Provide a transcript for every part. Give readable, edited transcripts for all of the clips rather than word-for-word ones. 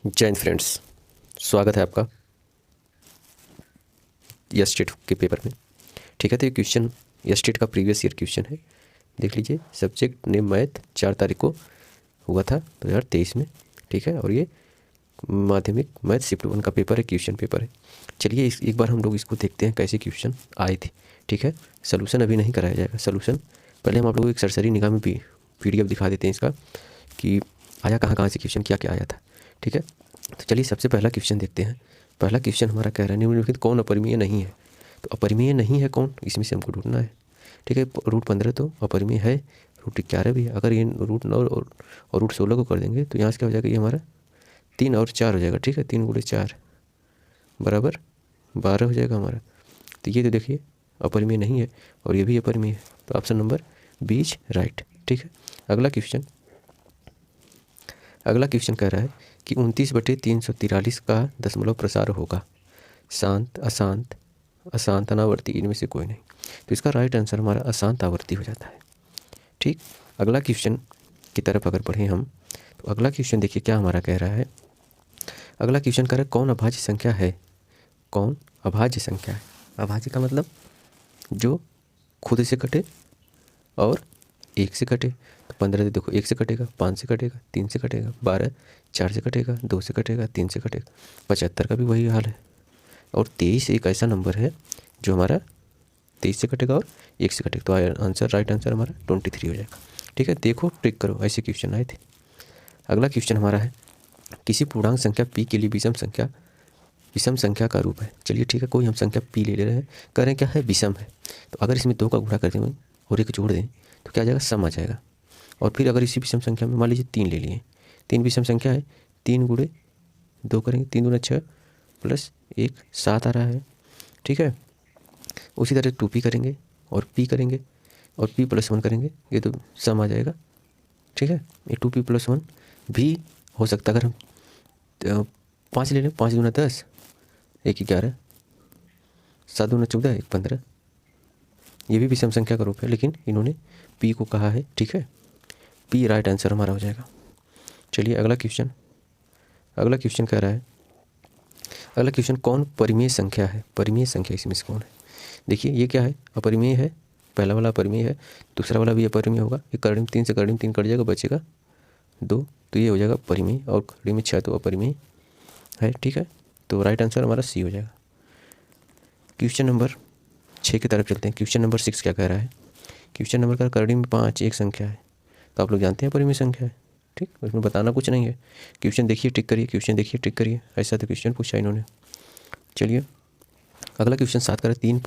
जय हिंद फ्रेंड्स, स्वागत है आपका यस स्टेट के पेपर में। ठीक है, तो ये क्वेश्चन यस स्टेट का प्रीवियस ईयर क्वेश्चन है। देख लीजिए, सब्जेक्ट नेम मैथ 4 तारीख को हुआ था 2023 में। ठीक है, और ये माध्यमिक मैथ शिफ्ट 1 का पेपर है, क्वेश्चन पेपर है। चलिए एक बार हम लोग इसको देखते हैं कैसे क्वेश्चन आए थे। ठीक है, सोल्यूशन अभी नहीं कराया जाएगा। सोल्यूशन पहले हम आप लोगों को एक सरसरी निगाह में PDF दिखा देते हैं इसका कि आया कहाँ से क्वेश्चन, क्या क्या आया था। ठीक है, तो चलिए सबसे पहला क्वेश्चन देखते हैं। पहला क्वेश्चन हमारा कह रहा है निम्नलिखित कौन अपरिमेय नहीं है। तो अपरिमेय नहीं है कौन, इसमें से हमको ढूंढना है। ठीक है, √15 तो अपरिमेय है, √11 भी है। अगर ये √9 और √16 को कर देंगे तो यहाँ से क्या हो जाएगा, ये हमारा 3 और 4 हो जाएगा। ठीक है, 3 × 4 बराबर 12 हो जाएगा हमारा। तो ये तो देखिए अपरिमेय नहीं है और ये भी अपरिमेय है, तो option number B is right. ठीक है, अगला क्वेश्चन कह रहा है कि 29/343 का दशमलव प्रसार होगा। शांत, अशांत, अशांत, अनावर्ती, इनमें से कोई नहीं। तो इसका राइट आंसर हमारा अशांत आवर्ती हो जाता है। ठीक, अगला क्वेश्चन की तरफ अगर बढ़ें हम, तो अगला क्वेश्चन देखिए क्या हमारा कह रहा है। अगला क्वेश्चन कह रहा है कौन अभाज्य संख्या है। कौन अभाज्य संख्या है। अभाज्य का मतलब जो खुद से कटे और 1 से कटे। तो 15 देखो 1 से कटेगा, 5 से कटेगा, 3 से कटेगा, 12 4 से कटेगा, 2 से कटेगा, 3 से कटेगा। 75 का भी वही हाल है। और 23 एक ऐसा नंबर है जो हमारा 23 से कटेगा और 1 से कटेगा। तो आंसर राइट आंसर हमारा 23 हो जाएगा। ठीक है, देखो ट्रिक करो, ऐसे क्वेश्चन आए थे। अगला क्वेश्चन हमारा है किसी पूर्णांक संख्या p के लिए विषम संख्या का रूप है। चलिए ठीक है, कोई हम संख्या p ले रहे हैं, कह रहे हैं क्या है, विषम है। तो अगर इसमें 2 का गुणा कर दें और 1 जोड़ दें तो क्या आ जाएगा, सम आ जाएगा। और फिर अगर इसी विषम संख्या में मान लीजिए 3 ले लिए, 3 विषम संख्या है, 3 × 2 करेंगे, 3 दूना 6 + 1 7 आ रहा है। ठीक है, उसी तरह 2p करेंगे और p करेंगे और p + 1 करेंगे, ये तो सम आ जाएगा। ठीक है, ये 2p + 1 भी हो सकता है। अगर हम 5 ले लें, 5 दूना 10, 1 11, 7 दूना 14, 1 15, ये भी विषम संख्या का रूप है, लेकिन इन्होंने p को कहा है। ठीक है, p राइट आंसर हमारा हो जाएगा। चलिए अगला क्वेश्चन कह रहा है, अगला क्वेश्चन कौन परिमेय संख्या है। परिमेय संख्या इसमें से कौन है। देखिए ये क्या है, अपरिमेय है, पहला वाला अपरिमेय है, दूसरा वाला भी अपरिमेय होगा। ये कड़ी में 3 से कड़ी में 3 कट जाएगा, बचेगा 2, तो ये हो जाएगा परिमेय, और कड़ी में 6 तो अपरिमेय है। ठीक है, तो राइट आंसर हमारा सी हो जाएगा। क्वेश्चन नंबर 6 की तरफ चलते हैं। क्वेश्चन नंबर 6 क्या कह रहा है, क्वेश्चन नंबर का कड़ी में 5 एक संख्या है। तो आप लोग जानते हैं परिमेय संख्या है। ठीक, उसमें बताना कुछ नहीं है। क्वेश्चन देखिए टिक करिए, क्वेश्चन देखिए टिक करिए, ऐसा तो क्वेश्चन पूछा इन्होंने। चलिए अगला क्वेश्चन 7 का 3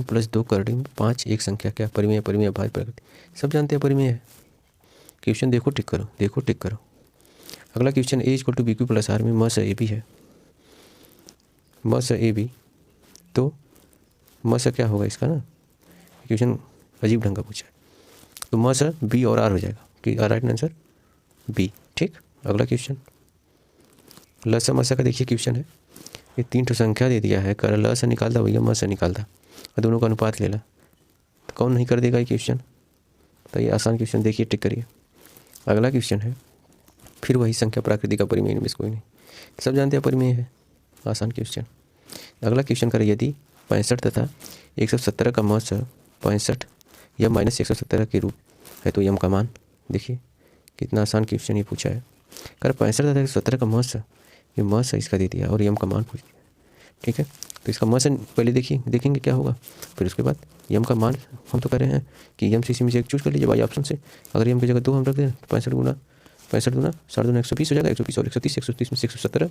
+ 2 कड़ी में 5 एक संख्या क्या, परिमेय, परिमेय, अभाज्य, प्रकृति, सब जानते हैं परिमेय है। क्वेश्चन देखो टिक करो, देखो टिक करो। अगला क्वेश्चन a = BQ + R में म से AB है। म से AB, तो म से क्या होगा इसका ना, क्वेश्चन अजीब ढंग का पूछा है। तो म से B और R हो जाएगा कि राइट आंसर B। ठीक, अगला क्वेश्चन ल से म से का देखिए क्वेश्चन है, ये 3 ठो संख्या दे दिया है, कर ल से निकालता भैया म से निकालता, और दोनों का अनुपात ले ला, तो कौन नहीं कर देगा ये क्वेश्चन। तो ये आसान क्वेश्चन, देखिए टिक करिए। अगला क्वेश्चन है फिर वही संख्या प्राकृतिक अपरिमेय में कोई नहीं, सब जानते हैं अपरिमेय है, आसान क्वेश्चन। अगला क्वेश्चन करें, यदि 65 तथा 117 का म से 65 या -117 के रूप है तो यम का मान। देखिए कितना आसान क्वेश्चन ये पूछा है। कर 65 तथा 117 का म से, ये म से इसका दे दिया और यम का मान पूछ दिया। ठीक है, तो इसका म से पहले देखेंगे क्या होगा, फिर उसके बाद यम का मान हम तो कह रहे हैं कि यम से इसी में से एक चूज कर लीजिए वाई ऑप्शन से। अगर यम की जगह 2 हम रख दें तो 65 × 65 दूना 2.5 120 हो जाएगा, 120 और 130, 130 में से 117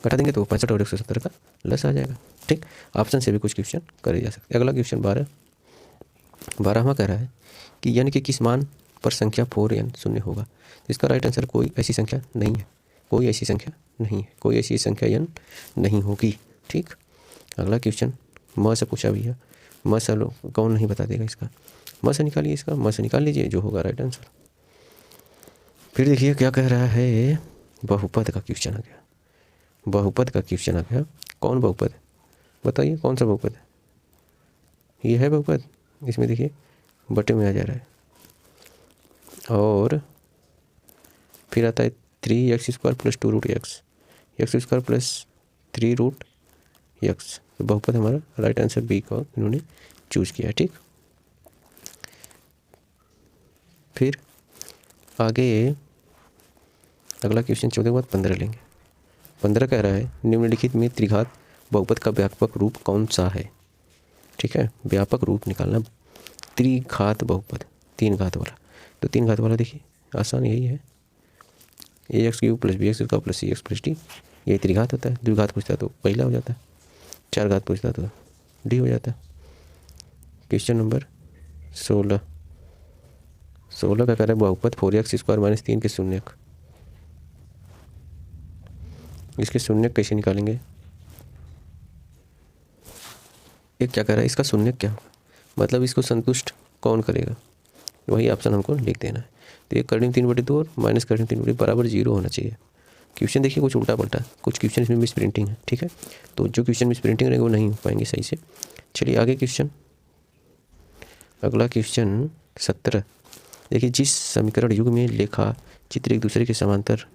घटा देंगे तो 65 और 117 का लस आ जाएगा। ठीक, ऑप्शन से भी कुछ क्वेश्चन करे जा सकते हैं। अगला क्वेश्चन 12वां कह रहा है कि n के किस मान पर संख्या 4n शून्य होगा। तो इसका राइट आंसर कोई ऐसी संख्या नहीं है, कोई ऐसी संख्या नहीं है, कोई ऐसी संख्या n नहीं होगी। ठीक, अगला क्वेश्चन म से पूछा भैया, म से कौन नहीं बता देगा इसका, म से निकालिए, इसका म से निकाल लीजिए, जो होगा राइट आंसर। फिर देखिए क्या कह रहा है, बहुपद का क्वेश्चन आ गया, बहुपद का क्वेश्चन आ गया। कौन बहुपद है बताइए, कौन सा बहुपद है, ये है बहुपद, इसमें देखिए बटे में आ जा रहा है। और फिर आता है 3x² plus 2 root x, x² plus 3 root x. तो बहुपद हमारा राइट आंसर बी का इन्होंने चूज किया। ठीक, फिर आगे अगला क्वेश्चन 14 के बाद 15 लेंगे। 15 कह रहा है निम्नलिखित में त्रिघात बहुपद का व्यापक रूप कौन सा है। ठीक है, व्यापक रूप निकालना त्रिघात बहुपद, 3 घात वाला। तो 3 घात वाला देखिए आसान यही है, ax³ plus bx² plus cx plus d, ये त्रिघात होता है। द्विघात पूछता है तो पहला हो जाता है, 4 घात पूछता है तो डी हो जाता है। क्वेश्चन नंबर 16 का कह रहा है बहुपद 4x² माइनस 3 के शून्यक। इसके शून्यक कैसे निकालेंगे, एक क्या कह रहा है इसका शून्यक क्या होगा, मतलब इसको संतुष्ट कौन करेगा, वही ऑप्शन हमको लिख देना है। तो ये करीब 3/2 और माइनस करीब 3/2 बराबर 0 होना चाहिए। क्वेश्चन देखिए कुछ उल्टा पलटा, कुछ क्वेश्चन इसमें मिस प्रिंटिंग है। ठीक है, तो जो क्वेश्चन मिस प्रिंटिंग रहेंगे वो नहीं हो पाएंगे सही से। चलिए आगे क्वेश्चन, अगला क्वेश्चन 17। देखिए जिस समीकरण युग में लेखा चित्र एक दूसरे के समांतर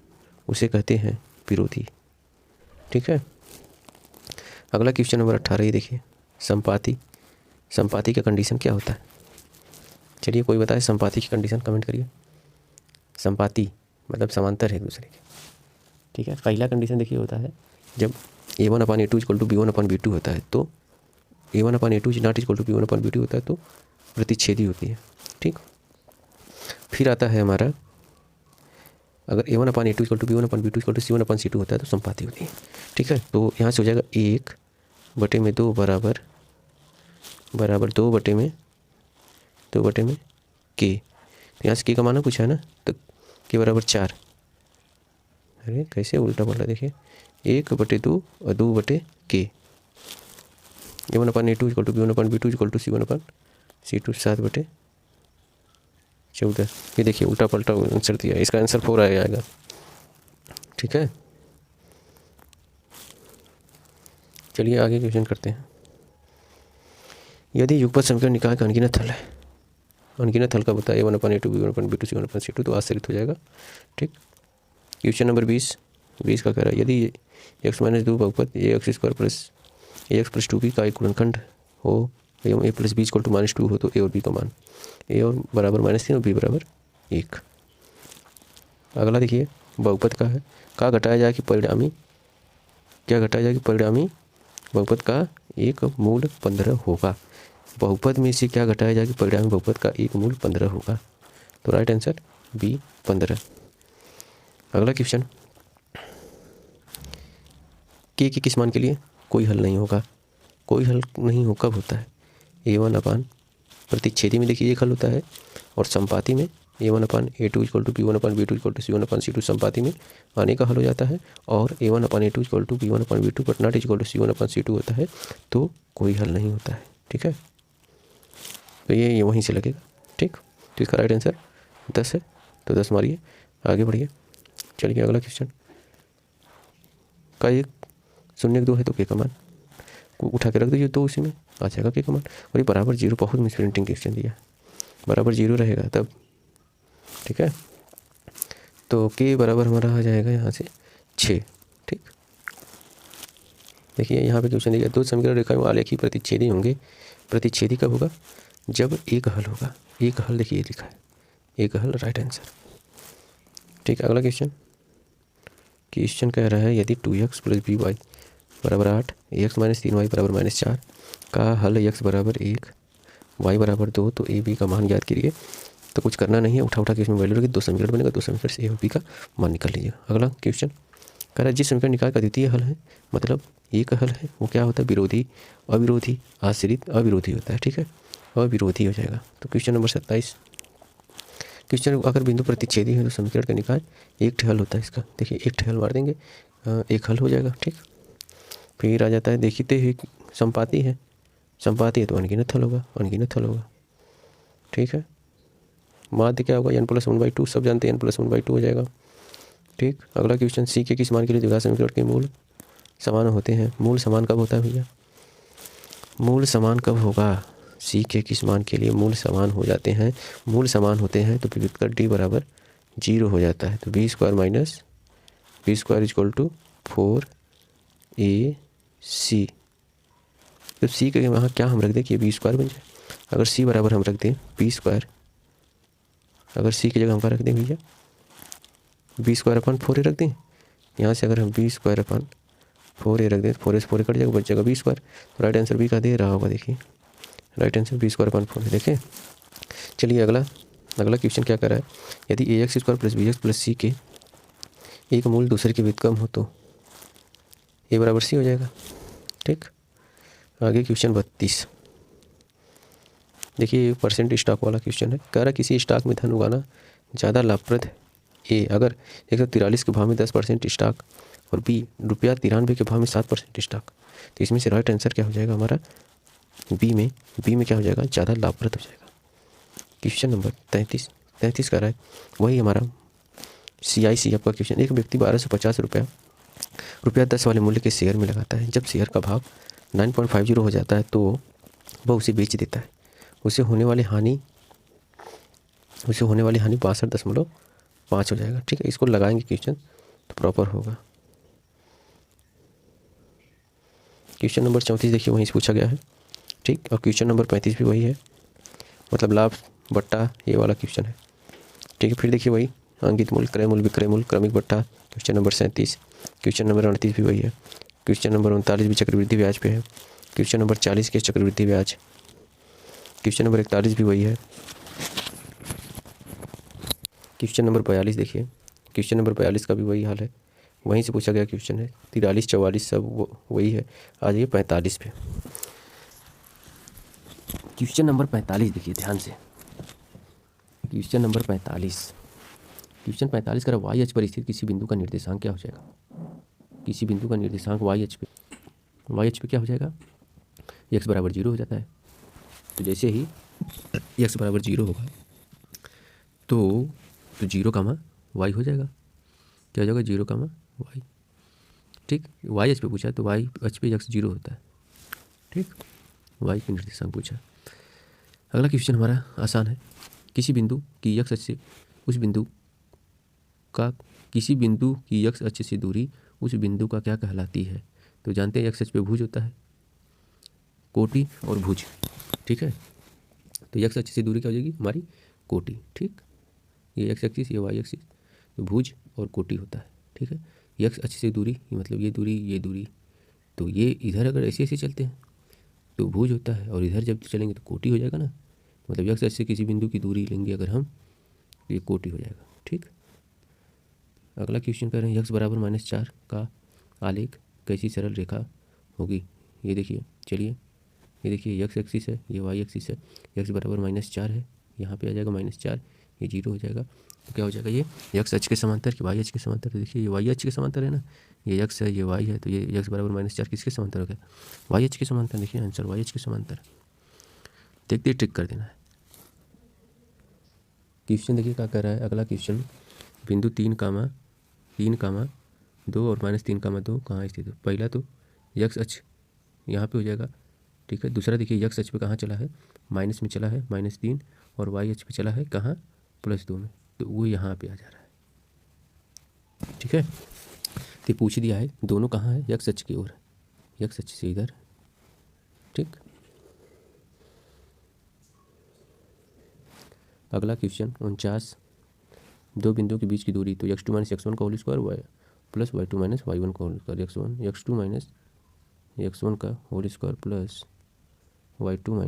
उसे कहते हैं विरोधी। ठीक है, अगला क्वेश्चन नंबर 18 ये देखिए संपाति, संपाति का कंडीशन क्या होता है। चलिए कोई बताए संपाति की कंडीशन, कमेंट करिए। संपाति मतलब समांतर है एक दूसरे के। ठीक है, पहला कंडीशन देखिए होता है जब a1/a2 = b1/b2 होता है, तो a1/a2 ≠ b1/b2 होता है तो प्रतिच्छेदी होती है। ठीक, फिर आता है हमारा अगर a1/a2 = b1/b2 = c1/c2 होता है तो संपाति होती है। ठीक है, तो यहाँ से हो जाएगा 1/2 बराबर 2/में k। यहाँ से k का माना पूछा है ना, तो k बराबर 4। अरे कैसे उल्टा पलटा, देखिए 1/2 और 2/k। a1/a2 = b1/b2 = c1/c2 7/14। ये देखिए उल्टा पलटा आंसर दिया, इसका आंसर 4 आ जाएगा। ठीक है, चलिए आगे क्वेश्चन करते हैं। यदि युगपत समीकरण निकाय का अनगिनत हल है, अनगिनत हल का बताया a1/a2 b1/b2 c1/c2 तो आश्रित हो जाएगा। ठीक, क्वेश्चन नंबर 20 का कह रहा है यदि x-2 बहुपद ax² plus ax plus 2b का एक गुणनखंड हो एवं a प्लस b = -2 हो तो a और b का मान, a और बराबर -3 और b बराबर 1। अगला देखिए बहुपद का है, का घटाया जाए कि परिणामी, क्या घटाया जाए कि परिणामी बहुपद का एक मूल 15 होगा। बहुपद में से क्या घटाया जाए कि परिणामी बहुपद का एक मूल 15 होगा, तो राइट आंसर बी 15। अगला क्वेश्चन, के किस मान के लिए कोई हल नहीं होगा, कोई हल नहीं हो कब होता है, a1/, प्रतिच्छेदी में देखिए एक हल होता है और संपाति में a1/a2 = b1/b2 = c1/c2 संपाति में आने का हल हो जाता है, और a1/a2 = b1/b2 but not = c1/c2 होता है तो कोई हल नहीं होता है। ठीक है, तो ये वहीं से लगेगा। ठीक, तो इसका राइट आंसर 10 है, तो 10 मारिए, आगे बढ़िए। चलिए अगला क्वेश्चन, का एक 0 है तो के का मान को उठा के रख दीजिए तो उसी में आ जाएगा के का मान, और ये बराबर 0, बहुत मिस प्रिंटिंग क्वेश्चन दिया, बराबर 0 रहेगा तब। ठीक है, तो के बराबर हमारा आ जाएगा यहाँ से 6। ठीक, देखिए यहाँ पे क्वेश्चन दिया 2 समीकरण रेखा में आलेखी प्रतिच्छेदी होंगे, प्रतिच्छेदी कब होगा, जब एक हल होगा। एक हल देखिए लिखा है, एक हल राइट आंसर। ठीक, अगला क्वेश्चन कह रहा है यदि 2x + by बराबर 8 ax - 3y बराबर -4 का हल x बराबर 1 y बराबर 2 तो a b का मान ज्ञात कीजिए। तो कुछ करना नहीं है, उठा के इसमें वैल्यू रखिए, 2 समीकरण बनेगा, 2 समीकरण से a और b का मान निकाल लीजिए। अगला क्वेश्चन कह रहा है जिस समीकरण निकाय का द्वितीय हल है, मतलब एक हल है, वो क्या होता है, विरोधी, अविरोधी, आश्रित, अविरोधी होता है। ठीक है, अविरोधी हो जाएगा। तो क्वेश्चन नंबर 27, क्वेश्चन अगर बिंदु प्रतिच्छेदी है तो समीकरण का निकाय एक हल होता है इसका। देखिए एक हल मार देंगे, एक हल हो जाएगा। ठीक, फिर आ जाता है देखते ही संपाति है, संपाति है तो अनगिनत हल होगा, अनगिनत हल होगा। ठीक है, माध्य क्या होगा, n+1/2, सब जानते हैं n+1/2 हो जाएगा। ठीक, अगला क्वेश्चन सी के किस मान के लिए द्विघात समीकरण के मूल समान होते हैं। मूल समान कब होता है भैया, मूल समान कब होगा, सी के किस मान के लिए मूल समान हो जाते हैं, मूल समान होते हैं तो विभक्त डी बराबर 0 हो जाता है, तो b² - B square equal to 4ac। तो सी के वहाँ क्या हम रख दें कि बी स्क्वायर बन जाए। अगर सी बराबर हम रख दें बी स्क्वायर, अगर सी की जगह हम क्या रख दें भैया, बी स्क्वायर अपन 4a रख दें। यहाँ से अगर हम बी स्क्वायर अपन 4a रख दें तो 4a से 4a कट जाएगा, बच जाएगा बी स्क्वायर। तो राइट आंसर बी का दे रहा होगा, देखिए right answer B square upon 4a। देखें चलिए अगला क्वेश्चन क्या कर रहा है, यदि a x square plus b x plus c के एक मूल दूसरे के व्युत्क्रम हो तो ए बराबर सी हो जाएगा। ठीक, आगे क्वेश्चन 32। देखिए परसेंट स्टॉक वाला क्वेश्चन है। कह रहा किसी स्टॉक में धन उगाना ज़्यादा लाभप्रद है ए अगर 143 के भाव में 10% स्टॉक और बी ₹93 के भाव में 7% स्टॉक। तो इसमें से राइट आंसर क्या हो जाएगा हमारा, बी में क्या हो जाएगा, ज़्यादा लाभप्रद हो जाएगा। क्वेश्चन नंबर 33 का रहा है वही हमारा CICF का क्वेश्चन। एक व्यक्ति 1250 रुपया 10 वाले मूल्य के शेयर में लगाता है। जब शेयर का भाव 9.50 हो जाता है तो वह उसे बेच देता है। उसे होने वाली हानि 62.5 हो जाएगा। ठीक है, इसको लगाएंगे क्वेश्चन तो प्रॉपर होगा। क्वेश्चन नंबर 34 देखिए वहीं से पूछा गया है। ठीक, और क्वेश्चन नंबर 35 भी वही है, मतलब लाभ बट्टा ये वाला क्वेश्चन है। ठीक है, फिर देखिए वही अंकित मूल्य, क्रय मूल्य, विक्रय मूल्य, क्रमिक बट्टा। क्वेश्चन नंबर 37, क्वेश्चन नंबर 38 भी वही है। क्वेश्चन नंबर 39 भी चक्रवृद्धि ब्याज पे है। क्वेश्चन नंबर 40 के चक्रवृद्धि ब्याज। क्वेश्चन नंबर 41 भी वही है। क्वेश्चन नंबर 42 देखिए, क्वेश्चन नंबर 42 का भी वही हाल है, वहीं से पूछा गया क्वेश्चन है। 43 44 सब वही है। आ जाइए 45 पे। क्वेश्चन नंबर 45 देखिए ध्यान से। क्वेश्चन नंबर 45 का वाई अक्ष पर स्थित किसी बिंदु का निर्देशांक क्या हो जाएगा। किसी बिंदु का निर्देशांक वाई अक्ष पे क्या हो जाएगा, x बराबर 0 हो जाता है। तो जैसे ही x बराबर 0 होगा तो 0 कामा y हो जाएगा। क्या हो जाएगा, 0 कामा y। ठीक, वाई अक्ष पे पूछा है तो वाई अक्ष पे x 0 होता है। ठीक, y के निर्देशांक पूछा। अगला क्वेश्चन हमारा आसान है। किसी बिंदु की x अक्ष से उस बिंदु का किसी बिंदु की x अक्ष से दूरी उस बिंदु का क्या कहलाती है। तो जानते हैं x अक्ष पे भुज होता है, कोटि और भुज। ठीक है, तो x अक्ष से दूरी क्या हो जाएगी हमारी, कोटि। ठीक, ये x एक्सिस, ये y एक्सिस, तो भुज और कोटि होता है। ठीक है, x अक्ष से दूरी मतलब ये दूरी, तो ये इधर अगर ऐसे चलते हैं तो भुज होता है, और इधर जब चलेंगे तो कोटि हो जाएगा ना। मतलब x अक्ष से किसी बिंदु की दूरी लेंगे अगर हम तो ये कोटि हो जाएगा। ठीक, अगला क्वेश्चन कर रहे हैं x बराबर -4 का आलेख कैसी सरल रेखा होगी। ये देखिए, चलिए ये देखिए x एक्सिस है, ये y एक्सिस है। x बराबर -4 है, यहाँ पे आ जाएगा -4, ये 0 हो जाएगा। तो क्या हो जाएगा, ये x अक्ष के समांतर कि y अक्ष के समांतर। तो देखिए ये y अक्ष के समांतर है ना, ये x है, ये y है, तो ये x बराबर -4 किसके समांतर हो गया, y अक्ष के समांतर। देखिए आंसर y अक्ष के समांतर। देखते ट्रिक कर देना है। क्वेश्चन देखिए क्या कर रहा है। अगला क्वेश्चन, बिंदु 3, 2 और -3, 2 कहाँ स्थित है। पहला तो x अक्ष यहाँ पे हो जाएगा। ठीक है, दूसरा देखिए x अक्ष पे कहाँ चला है, माइनस में चला है, -3, और y अक्ष पे चला है कहाँ, +2 में, तो वो यहाँ पे आ जा रहा है। ठीक है, तो पूछ दिया है दोनों कहाँ है, x अक्ष की ओर, x अक्ष से इधर। ठीक, अगला क्वेश्चन 49, दो बिंदुओं के बीच की दूरी। तो x2 - x1 का whole square y plus y2 - y1 का होल स्क्वायर, x2 - x1 का whole square plus y2 -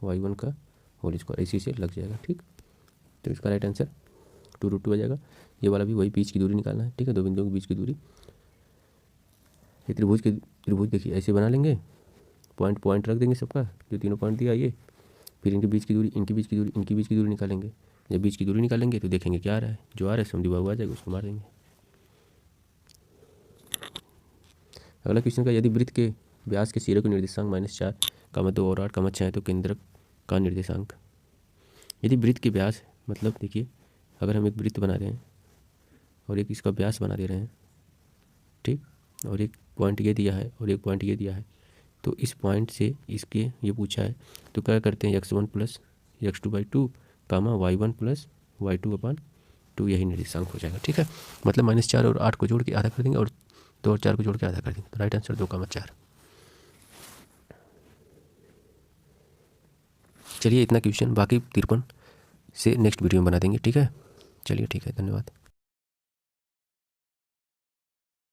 y1 का होल स्क्वायर, इसी से लग जाएगा। ठीक, तो इसका राइट आंसर 2√2 आ जाएगा। ये वाला भी वही बीच की दूरी निकालना है। ठीक है, दो बिंदुओं के बीच की दूरी। ये त्रिभुज देखिए ऐसे बना लेंगे, पॉइंट रख देंगे सबका, जो तीनों पॉइंट दिया ये, फिर इनके बीच की दूरी, इनके बीच की दूरी निकालेंगे। जब बीच की दूरी निकालेंगे तो देखेंगे क्या आ रहा है, जो आ रहा है समझी बाबू आ जाएगा, उसको मार देंगे। अगला क्वेश्चन का, यदि वृत्त के व्यास के सिरे को निर्देशांक -4, 2 और 8, 6 है तो केंद्रक का निर्देशांक। यदि वृत्त के व्यास मतलब देखिए, अगर हम एक वृत्त बना रहे हैं और एक इसका व्यास बना दे रहे हैं, ठीक, और एक पॉइंट ये दिया है और एक पॉइंट ये दिया है, तो इस पॉइंट से इसके ये पूछा है तो क्या करते हैं, x1 + x2/2, y1 + y2/2 2 यही निर्देशांक हो जाएगा। ठीक है, मतलब -4 और 8 को जोड़ के आधा कर देंगे और 2 और 4 को जोड़ के आधा कर देंगे। तो राइट आंसर 2,4। चलिए इतना क्वेश्चन, बाकी 53 से नेक्स्ट वीडियो में बना देंगे। ठीक है, चलिए ठीक है, धन्यवाद।